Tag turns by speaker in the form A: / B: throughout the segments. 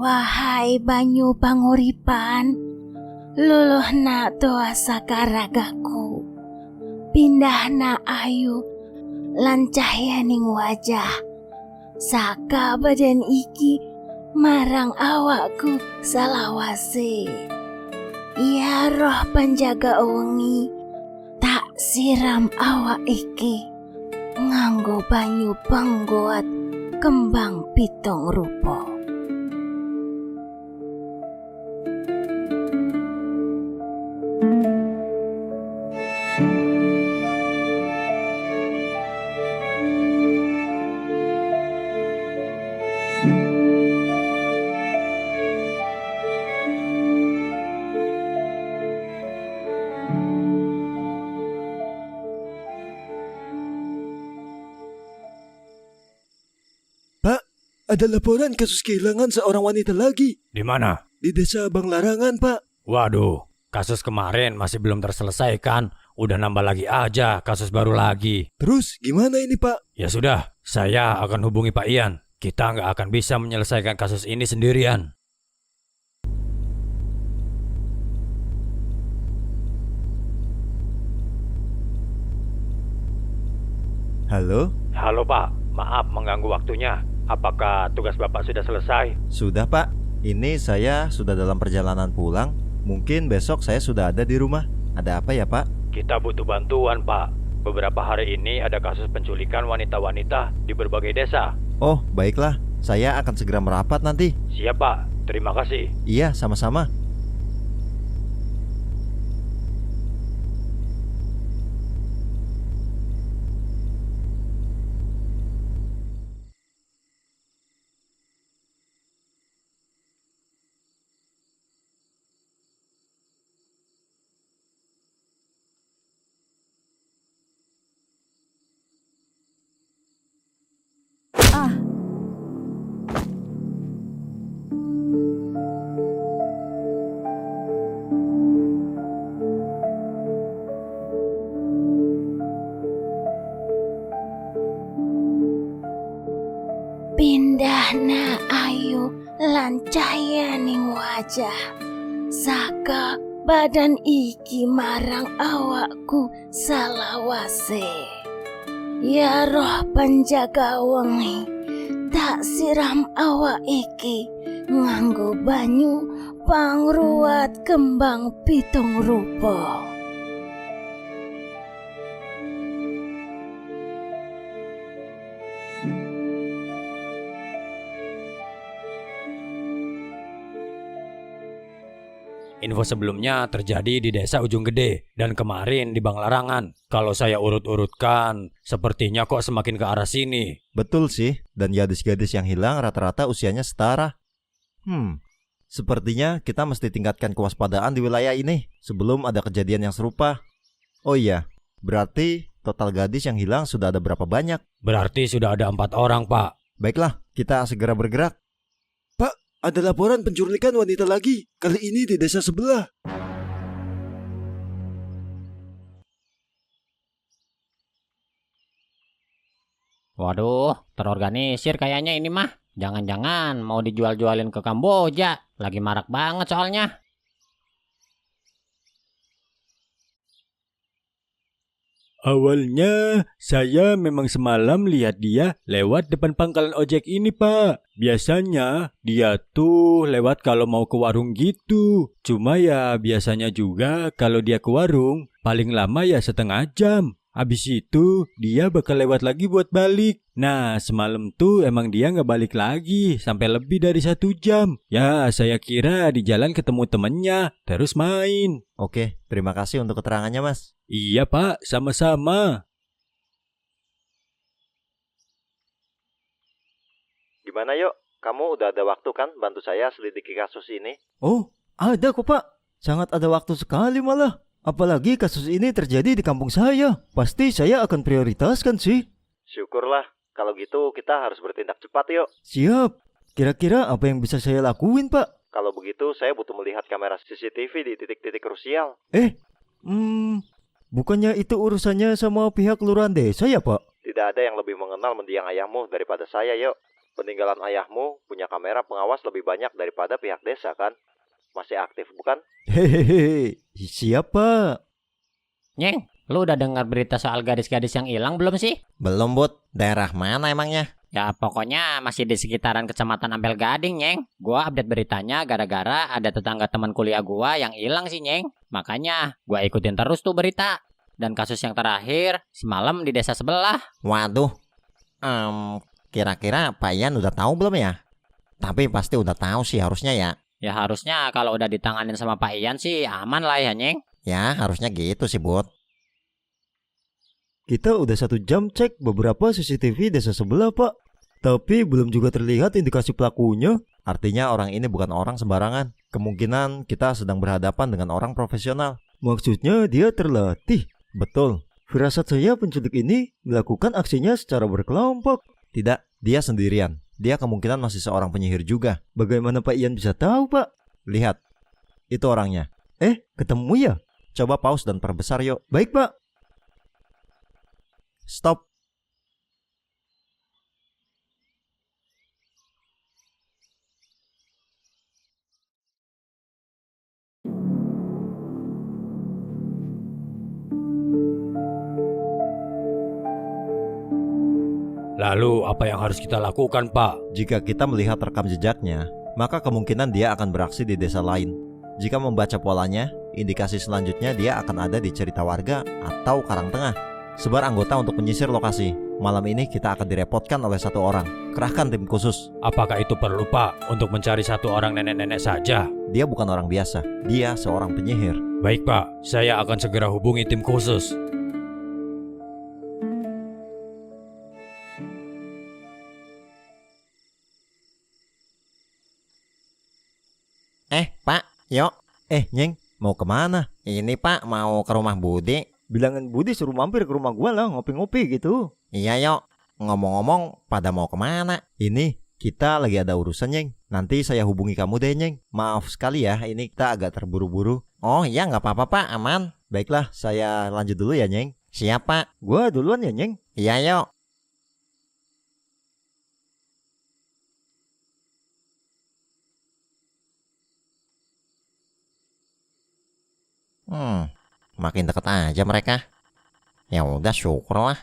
A: Wahai banyu panguripan, luluhna doa sakaragaku, pindahna ayu lan cahyaning wajah, saka badan iki marang awakku salawase. Ya roh penjaga wengi, tak siram awak iki nganggo banyu pengguat kembang pitung rupa.
B: Ada laporan kasus kehilangan seorang wanita lagi.
C: Di mana?
B: Di desa Banglarangan, Pak.
C: Waduh, kasus kemarin masih belum terselesaikan. Udah nambah lagi aja, kasus baru lagi.
B: Terus gimana ini, Pak?
C: Ya sudah, saya akan hubungi Pak Ian. Kita nggak akan bisa menyelesaikan kasus ini sendirian.
D: Halo?
C: Halo Pak, maaf mengganggu waktunya. Apakah tugas Bapak sudah selesai?
D: Sudah Pak, ini saya sudah dalam perjalanan pulang. Mungkin besok saya sudah ada di rumah. Ada apa ya Pak?
C: Kita butuh bantuan Pak. Beberapa hari ini ada kasus penculikan wanita-wanita di berbagai desa.
D: Oh baiklah, saya akan segera merapat nanti.
C: Siap Pak, terima kasih.
D: Iya sama-sama.
A: Pindahna ayu lan cahyaning wajah, saka badan iki marang awakku salawase. Ya roh penjaga wengi, tak siram awak iki nganggo banyu pangruat kembang pitung rupa.
C: Info sebelumnya terjadi di desa Ujung Gede dan kemarin di Banglarangan. Kalau saya urut-urutkan, sepertinya kok semakin ke arah sini.
D: Betul sih, dan gadis-gadis yang hilang rata-rata usianya setara. Sepertinya kita mesti tingkatkan kewaspadaan di wilayah ini sebelum ada kejadian yang serupa. Oh iya, berarti total gadis yang hilang sudah ada berapa banyak?
C: Berarti sudah ada 4 orang Pak.
D: Baiklah, kita segera bergerak.
B: Ada laporan penculikan wanita lagi. Kali ini di desa sebelah.
E: Waduh, terorganisir kayaknya ini mah. Jangan-jangan mau dijual-jualin ke Kamboja. Lagi marak banget soalnya.
F: Awalnya saya memang semalam lihat dia lewat depan pangkalan ojek ini Pak. Biasanya dia tuh lewat kalau mau ke warung gitu. Cuma ya biasanya juga kalau dia ke warung paling lama ya setengah jam. Habis itu dia bakal lewat lagi buat balik. Nah semalam tuh emang dia nggak balik lagi sampai lebih dari 1 jam. Ya saya kira di jalan ketemu temennya terus main.
D: Oke, terima kasih untuk keterangannya Mas.
F: Iya Pak, sama-sama.
D: Gimana yuk? Kamu udah ada waktu kan bantu saya selidiki kasus ini?
G: Oh, ada kok Pak. Sangat ada waktu sekali malah. Apalagi kasus ini terjadi di kampung saya. Pasti saya akan prioritaskan sih.
D: Syukurlah, kalau gitu kita harus bertindak cepat yuk.
G: Siap. Kira-kira apa yang bisa saya lakuin Pak?
D: Kalau begitu saya butuh melihat kamera CCTV di titik-titik krusial.
G: Bukannya itu urusannya sama pihak kelurahan desa ya Pak?
D: Tidak ada yang lebih mengenal mendiang ayahmu daripada saya yuk. peninggalan ayahmu punya kamera pengawas lebih banyak daripada pihak desa kan? Masih aktif bukan?
G: Hehehe, siapa?
E: Nyeng, lu udah dengar berita soal gadis-gadis yang hilang belum sih?
D: Belum, Bud. Daerah mana emangnya?
E: Ya pokoknya masih di sekitaran kecamatan Ampel Gading, Nyeng. Gua update beritanya gara-gara ada tetangga teman kuliah gua yang hilang sih, Nyeng. Makanya gua ikutin terus tuh berita. Dan kasus yang terakhir semalam di desa sebelah.
D: Waduh. Kira-kira Pak Ian udah tahu belum ya? Tapi pasti udah tahu sih harusnya ya.
E: Ya harusnya kalau udah ditanganin sama Pak Ian sih aman lah ya, Nyeng.
D: Ya, harusnya gitu sih, Bud.
G: Kita udah 1 jam cek beberapa CCTV desa sebelah, Pak. Tapi belum juga terlihat indikasi pelakunya.
D: Artinya orang ini bukan orang sembarangan. Kemungkinan kita sedang berhadapan dengan orang profesional.
G: Maksudnya dia terlatih.
D: Betul.
G: Firasat saya penculik ini melakukan aksinya secara berkelompok.
D: Tidak, dia sendirian. Dia kemungkinan masih seorang penyihir juga.
G: Bagaimana Pak Ian bisa tahu, Pak?
D: Lihat, itu orangnya.
G: Ketemu ya?
D: Coba pause dan perbesar yuk.
G: Baik, Pak.
D: Stop.
C: Lalu apa yang harus kita lakukan, Pak?
D: Jika kita melihat rekam jejaknya, maka kemungkinan dia akan beraksi di desa lain. Jika membaca polanya, indikasi selanjutnya dia akan ada di cerita warga atau Karangtengah. Sebar anggota untuk menyisir lokasi. Malam ini kita akan direpotkan oleh 1 orang. Kerahkan tim khusus.
C: Apakah itu perlu, Pak, untuk mencari 1 orang nenek-nenek saja?
D: Dia bukan orang biasa. Dia seorang penyihir.
C: Baik, Pak. Saya akan segera hubungi tim khusus.
D: Pak, yuk. Nyeng, mau kemana? Ini Pak, mau ke rumah Budi.
G: Bilangin Budi suruh mampir ke rumah gua lah, ngopi-ngopi gitu.
D: Iya, yuk. Ngomong-ngomong, pada mau kemana? Ini, kita lagi ada urusan, Nyeng. Nanti saya hubungi kamu deh, Nyeng. Maaf sekali ya, ini kita agak terburu-buru. Oh iya, nggak apa-apa, Pak. Aman. Baiklah, saya lanjut dulu ya, Nyeng. Siap, Pak.
G: Gua duluan ya, Nyeng.
D: Iya, yuk. Makin deket aja mereka. Ya udah, syukurlah.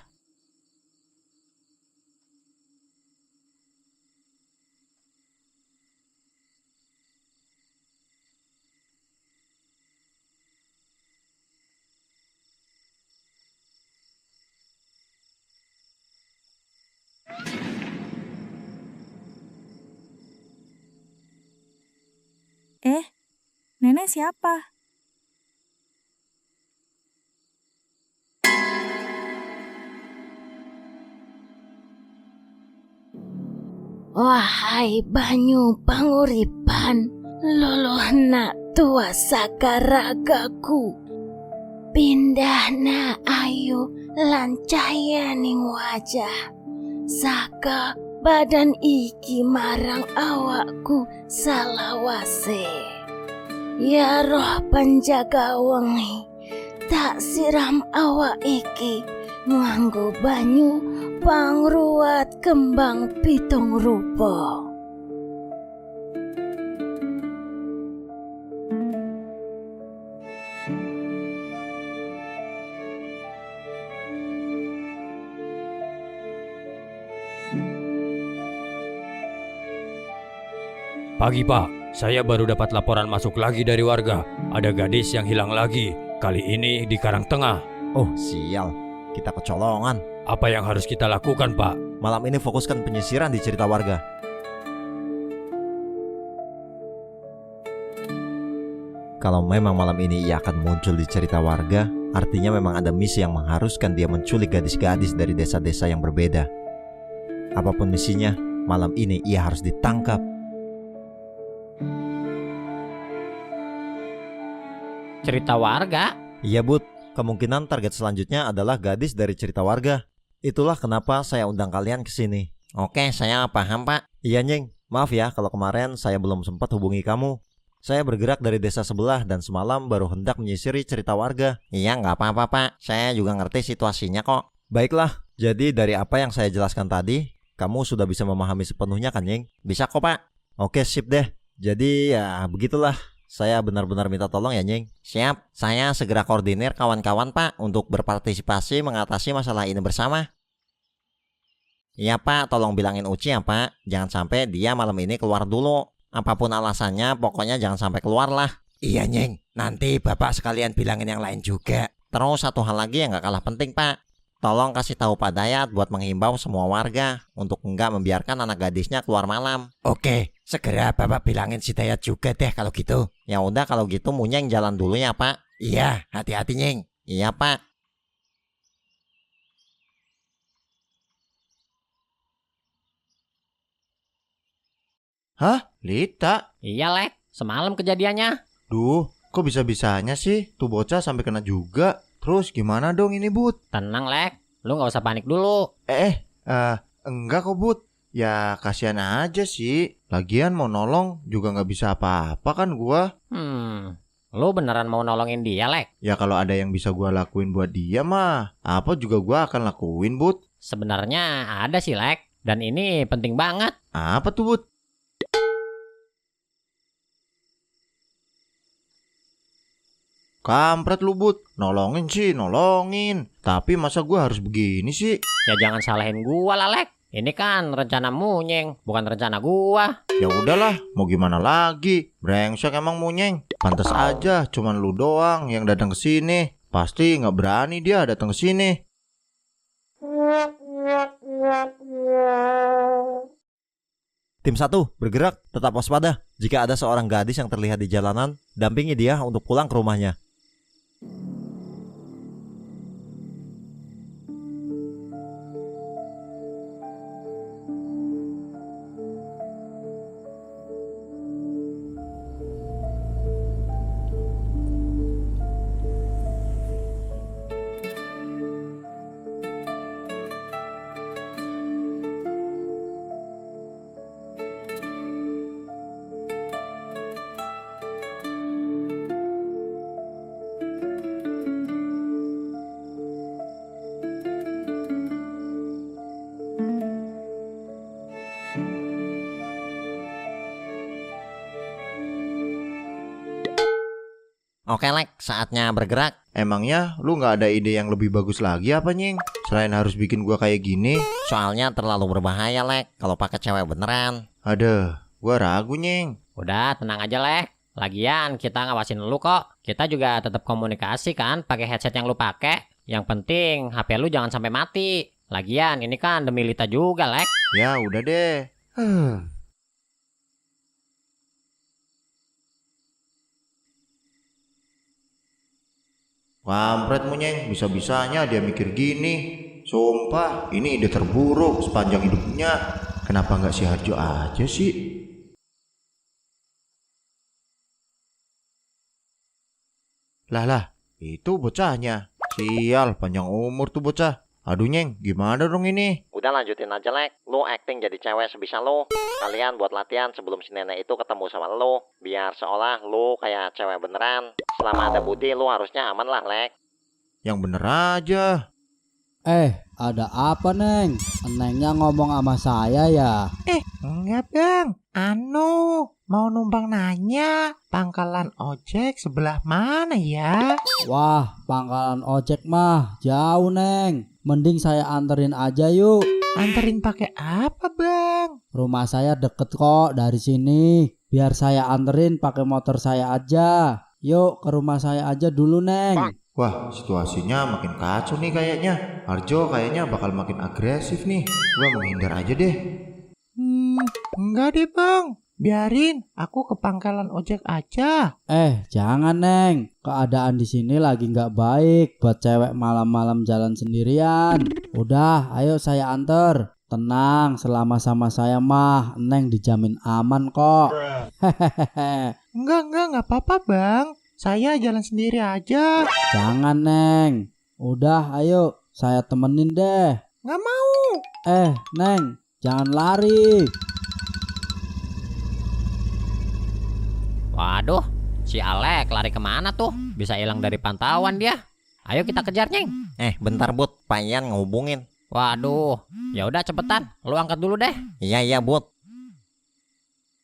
H: Nenek siapa?
A: Wahai banyu panguripan, luluhna tua sakaragaku. Pindahna ayu lancayaning wajah. Saka badan iki marang awakku salawase. Ya roh penjaga wengi, tak siram awak iki nganggo banyu pangruwat kembang pitung rupa.
C: Pagi, Pak. Saya baru dapat laporan masuk lagi dari warga. Ada gadis yang hilang lagi. Kali ini di Karangtengah.
D: Oh, sial. Kita kecolongan.
C: Apa yang harus kita lakukan, Pak?
D: Malam ini fokuskan penyisiran di cerita warga. Kalau memang malam ini ia akan muncul di cerita warga, artinya memang ada misi yang mengharuskan dia menculik gadis-gadis dari desa-desa yang berbeda. Apapun misinya, malam ini ia harus ditangkap.
E: Cerita warga?
D: Iya, Bud. Kemungkinan target selanjutnya adalah gadis dari cerita warga. Itulah kenapa saya undang kalian ke sini. Oke, saya paham, Pak. Iya, Nyeng. Maaf ya kalau kemarin saya belum sempat hubungi kamu. Saya bergerak dari desa sebelah dan semalam baru hendak menyisiri cerita warga. Iya, nggak apa-apa, Pak. Saya juga ngerti situasinya kok. Baiklah, jadi dari apa yang saya jelaskan tadi, kamu sudah bisa memahami sepenuhnya kan, Nyeng? Bisa kok, Pak. Oke, sip deh. Jadi ya begitulah. Saya benar-benar minta tolong ya, Nyeng. Siap, saya segera koordinir kawan-kawan, Pak, untuk berpartisipasi mengatasi masalah ini bersama. Iya, Pak, tolong bilangin Uci ya, Pak. Jangan sampai dia malam ini keluar dulu. Apapun alasannya, pokoknya jangan sampai keluar lah. Iya, Nyeng. Nanti Bapak sekalian bilangin yang lain juga. Terus satu hal lagi yang gak kalah penting, Pak. Tolong kasih tahu Pak Dayat buat menghimbau semua warga untuk enggak membiarkan anak gadisnya keluar malam. Oke, segera Bapak bilangin si Dayat juga deh kalau gitu. Ya udah kalau gitu Munyeng jalan dulu ya, Pak. Iya, hati-hati, Nyeng. Iya, Pak.
H: Hah? Lita?
E: Iya, Lek. Semalam kejadiannya.
H: Duh, kok bisa-bisanya sih tuh bocah sampai kena juga? Terus gimana dong ini, Bud?
E: Tenang, Lek. Lu nggak usah panik dulu.
H: Enggak kok, Bud. Ya kasihan aja sih. Lagian mau nolong juga nggak bisa apa-apa kan gua.
E: Lu beneran mau nolongin dia, Lek?
H: Ya kalau ada yang bisa gua lakuin buat dia mah, apa juga gua akan lakuin, Bud.
E: Sebenarnya ada sih, Lek. Dan ini penting banget.
H: Apa tuh, Bud? Kampret lu, Bud. Nolongin sih, nolongin. Tapi masa gua harus begini sih?
E: Ya jangan salahin gua lah, Lek. Ini kan rencana Munyeng, bukan rencana gua.
H: Ya udahlah, mau gimana lagi? Brengsek emang Munyeng. Pantas aja, cuman lu doang yang datang ke sini. Pasti nggak berani dia datang ke sini.
D: Tim 1, bergerak, tetap waspada. Jika ada seorang gadis yang terlihat di jalanan, dampingi dia untuk pulang ke rumahnya. Oke, Lek, saatnya bergerak.
H: Emangnya lu nggak ada ide yang lebih bagus lagi apa, Nying? Selain harus bikin gua kayak gini.
D: Soalnya terlalu berbahaya, Lek, kalau pakai cewek beneran.
H: Aduh, gua ragu, Nying.
E: Udah, tenang aja, Lek. Lagian kita ngawasin lu kok. Kita juga tetap komunikasi kan pakai headset yang lu pakai. Yang penting HP lu jangan sampai mati. Lagian ini kan demi Lita juga, Lek.
H: Ya udah deh. Kampret Munyeng, bisa-bisanya dia mikir gini. Sumpah, ini ide terburuk sepanjang hidupnya. Kenapa nggak si Harjo aja sih? Lah, itu bocahnya. Sial, panjang umur tuh bocah. Aduh, Nyeng, gimana dong ini?
D: Udah lanjutin aja, Lek. Lu acting jadi cewek sebisa lu. Kalian buat latihan sebelum si nenek itu ketemu sama lu. Biar seolah lu kayak cewek beneran. Selama ada Budi, lu harusnya aman lah, Lek.
H: Yang bener aja.
I: Ada apa, Neng? Nengnya ngomong sama saya ya?
J: Enggak, Bang. Mau numpang nanya, pangkalan ojek sebelah mana ya?
I: Wah, pangkalan ojek mah jauh, Neng. Mending saya anterin aja yuk.
J: Anterin pakai apa, Bang?
I: Rumah saya deket kok dari sini. Biar saya anterin pakai motor saya aja. Yuk ke rumah saya aja dulu, Neng.
H: Wah, situasinya makin kacau nih kayaknya. Harjo kayaknya bakal makin agresif nih. Gua menghindar aja deh.
J: Enggak deh, Bang. Biarin, aku ke pangkalan ojek aja.
I: Jangan, Neng. Keadaan di sini lagi nggak baik buat cewek malam-malam jalan sendirian. Udah, ayo saya anter. Tenang, selama sama saya mah Neng dijamin aman kok.
J: Enggak apa-apa, Bang. Saya jalan sendiri aja.
I: Jangan, Neng. Udah, ayo saya temenin deh.
J: Nggak mau.
I: Neng, jangan lari.
E: Waduh, si Alek lari kemana tuh? Bisa hilang dari pantauan dia. Ayo kita kejar, Nyeng.
D: Bentar, Bud. Pak Ian ngehubungin.
E: Waduh, ya udah cepetan, lu angkat dulu deh.
D: Iya, Bud.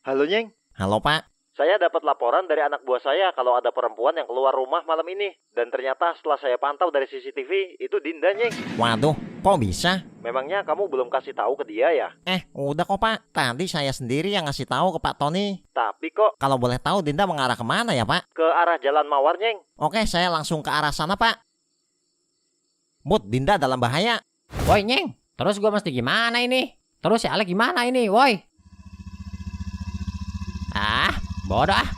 B: Halo, Nyeng.
D: Halo, Pak.
B: Saya dapat laporan dari anak buah saya kalau ada perempuan yang keluar rumah malam ini. Dan ternyata setelah saya pantau dari CCTV, itu Dinda, Nyeng.
D: Waduh, kok bisa?
B: Memangnya kamu belum kasih tahu ke dia ya?
D: Udah kok, Pak. Tadi saya sendiri yang ngasih tahu ke Pak Tony.
B: Tapi kok
D: Kalau boleh tahu Dinda mengarah kemana ya, Pak?
B: ke arah Jalan Mawar, Nyeng.
D: Oke, saya langsung ke arah sana, Pak. Bud, Dinda dalam bahaya.
E: Woi Nyeng, terus gua mesti gimana ini? Terus si Alek gimana ini, woi? Bodoh ah.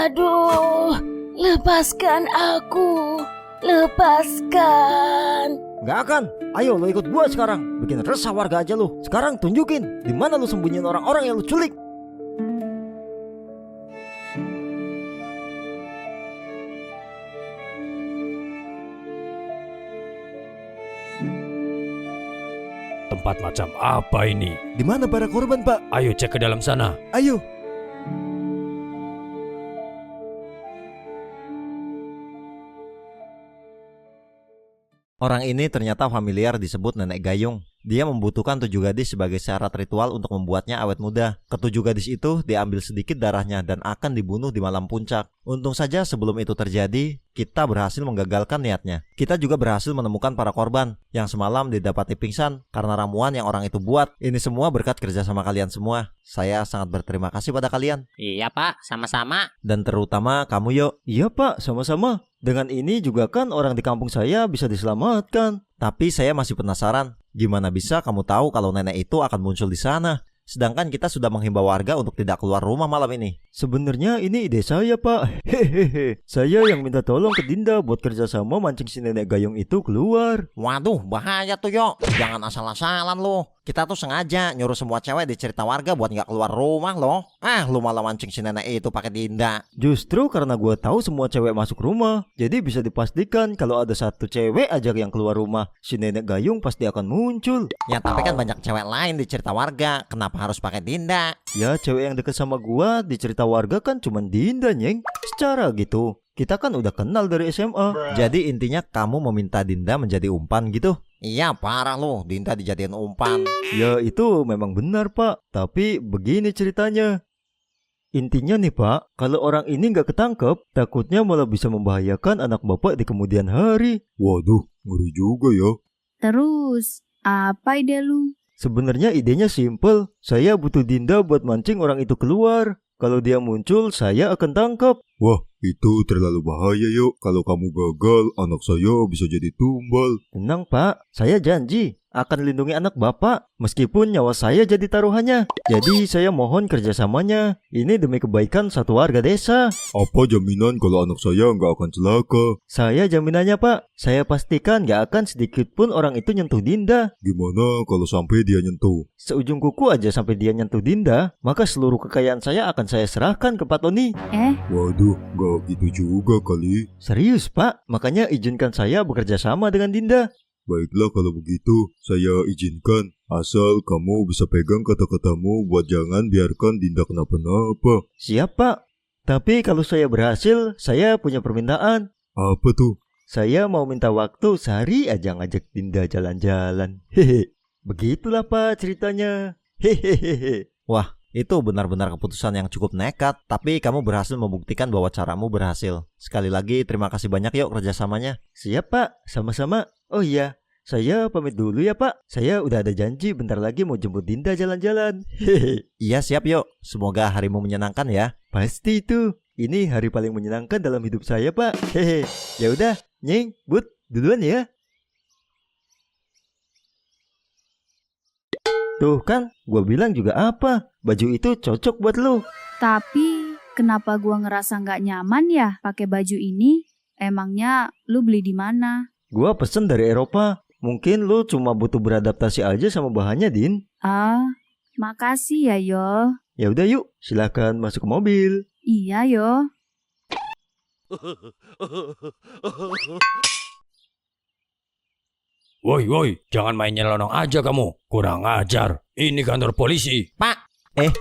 A: Aduh, lepaskan aku. Lepaskan.
G: Gak akan. Ayo lo ikut gua sekarang. Bikin resah warga aja lo. Sekarang tunjukin di mana lo sembunyiin orang-orang yang lo culik.
C: Tempat macam apa ini?
B: Di mana para korban, Pak?
C: Ayo cek ke dalam sana.
B: Ayo.
D: Orang ini ternyata familiar disebut Nenek Gayung. Dia membutuhkan 7 gadis sebagai syarat ritual untuk membuatnya awet muda. Ketujuh gadis itu diambil sedikit darahnya dan akan dibunuh di malam puncak. Untung saja sebelum itu terjadi, kita berhasil menggagalkan niatnya. Kita juga berhasil menemukan para korban yang semalam didapati pingsan karena ramuan yang orang itu buat. Ini semua berkat kerja sama kalian semua. Saya sangat berterima kasih pada kalian.
E: Iya Pak, sama-sama.
D: Dan terutama kamu, Yo.
G: Iya Pak, sama-sama. Dengan ini juga kan orang di kampung saya bisa diselamatkan.
D: Tapi saya masih penasaran, gimana bisa kamu tahu kalau nenek itu akan muncul di sana? Sedangkan kita sudah menghimbau warga untuk tidak keluar rumah malam ini.
G: Sebenarnya ini ide saya Pak. Hehehe. Saya yang minta tolong ke Dinda buat kerjasama mancing si Nenek Gayung itu keluar.
D: Waduh, bahaya tuh, Yo. Jangan asal-asalan lo. Kita tuh sengaja nyuruh semua cewek di cerita warga buat nggak keluar rumah loh. Lu malah mancing si nenek itu pakai Dinda.
G: Justru karena gue tahu semua cewek masuk rumah, jadi bisa dipastikan kalau ada satu cewek aja yang keluar rumah, si Nenek Gayung pasti akan muncul.
D: Ya tapi kan banyak cewek lain di cerita warga. Kenapa harus pakai Dinda?
G: Ya cewek yang deket sama gue di cerita warga kan cuma Dinda, Nyeng. Secara gitu, kita kan udah kenal dari SMA.
D: Jadi intinya kamu meminta Dinda menjadi umpan gitu? Iya, parah loh, Dinda dijadiin umpan.
G: Ya itu memang benar Pak. Tapi begini ceritanya. Intinya nih Pak, kalau orang ini nggak ketangkep, takutnya malah bisa membahayakan anak bapak di kemudian hari.
B: Waduh, ngeri juga ya.
K: Terus, apa ide lu?
G: Sebenarnya idenya simple. Saya butuh Dinda buat mancing orang itu keluar. Kalau dia muncul, saya akan tangkap.
B: Wah, itu terlalu bahaya, Yuk. Kalau kamu gagal, anak saya bisa jadi tumbal.
G: Tenang Pak, saya janji akan lindungi anak bapak meskipun nyawa saya jadi taruhannya. Jadi saya mohon kerjasamanya. Ini demi kebaikan satu warga desa.
B: Apa jaminan kalau anak saya nggak akan celaka?
G: Saya jaminannya Pak. Saya pastikan nggak akan sedikit pun orang itu nyentuh Dinda.
B: Gimana kalau sampai dia nyentuh?
G: Seujung kuku aja sampai dia nyentuh Dinda, maka seluruh kekayaan saya akan saya serahkan ke Pak Tony.
B: Waduh, nggak gitu juga kali.
G: Serius Pak, makanya izinkan saya bekerja sama dengan Dinda.
B: Baiklah kalau begitu, saya izinkan. Asal kamu bisa pegang kata-katamu buat jangan biarkan Dinda kenapa-napa.
G: Siap Pak. Tapi kalau saya berhasil, saya punya permintaan.
B: Apa tuh?
G: Saya mau minta waktu sehari aja ngajak Dinda jalan-jalan. Hehe. Begitulah Pak ceritanya. Hehehe.
D: Wah, itu benar-benar keputusan yang cukup nekat. Tapi kamu berhasil membuktikan bahwa caramu berhasil. Sekali lagi terima kasih banyak Yuk kerjasamanya.
G: Siap Pak, sama-sama. Oh iya, saya pamit dulu ya Pak. Saya udah ada janji bentar lagi mau jemput Dinda jalan-jalan. Hehe.
D: Iya siap Yuk. Semoga harimu menyenangkan ya.
G: Pasti itu. Ini hari paling menyenangkan dalam hidup saya Pak. Hehe. Ya udah, Nyeng, Bud, duluan ya. Tuh kan, gua bilang juga apa? Baju itu cocok buat lu.
K: Tapi, kenapa gua ngerasa nggak nyaman ya pakai baju ini? Emangnya lu beli di mana?
G: Gua pesen dari Eropa. Mungkin lu cuma butuh beradaptasi aja sama bahannya, Din.
K: Ah, Makasih ya, Yo.
G: Ya udah yuk, silakan masuk ke mobil.
K: Iya, Yo.
C: Woi, jangan main nyelonong aja kamu. Kurang ajar. Ini kantor polisi.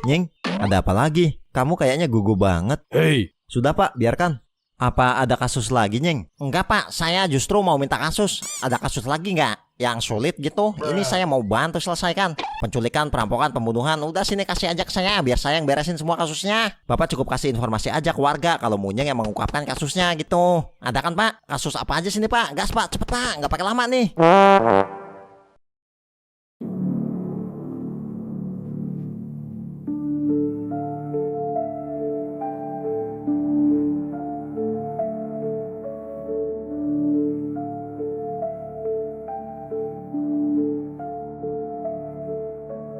D: Nyeng, ada apa lagi? Kamu kayaknya gugup banget.
C: Hei,
D: Sudah Pak, biarkan. Apa ada kasus lagi, Nyeng?
E: Enggak Pak, saya justru mau minta kasus. Ada kasus lagi nggak? Yang sulit gitu. Ini saya mau bantu selesaikan. Penculikan, perampokan, pembunuhan. Udah sini kasih aja ke saya, biar saya yang beresin semua kasusnya. Bapak cukup kasih informasi aja ke warga kalau Munyeng yang mengungkapkan kasusnya gitu. Ada kan Pak? Kasus apa aja sini Pak? Gas Pak, cepet Pak, nggak pakai lama nih.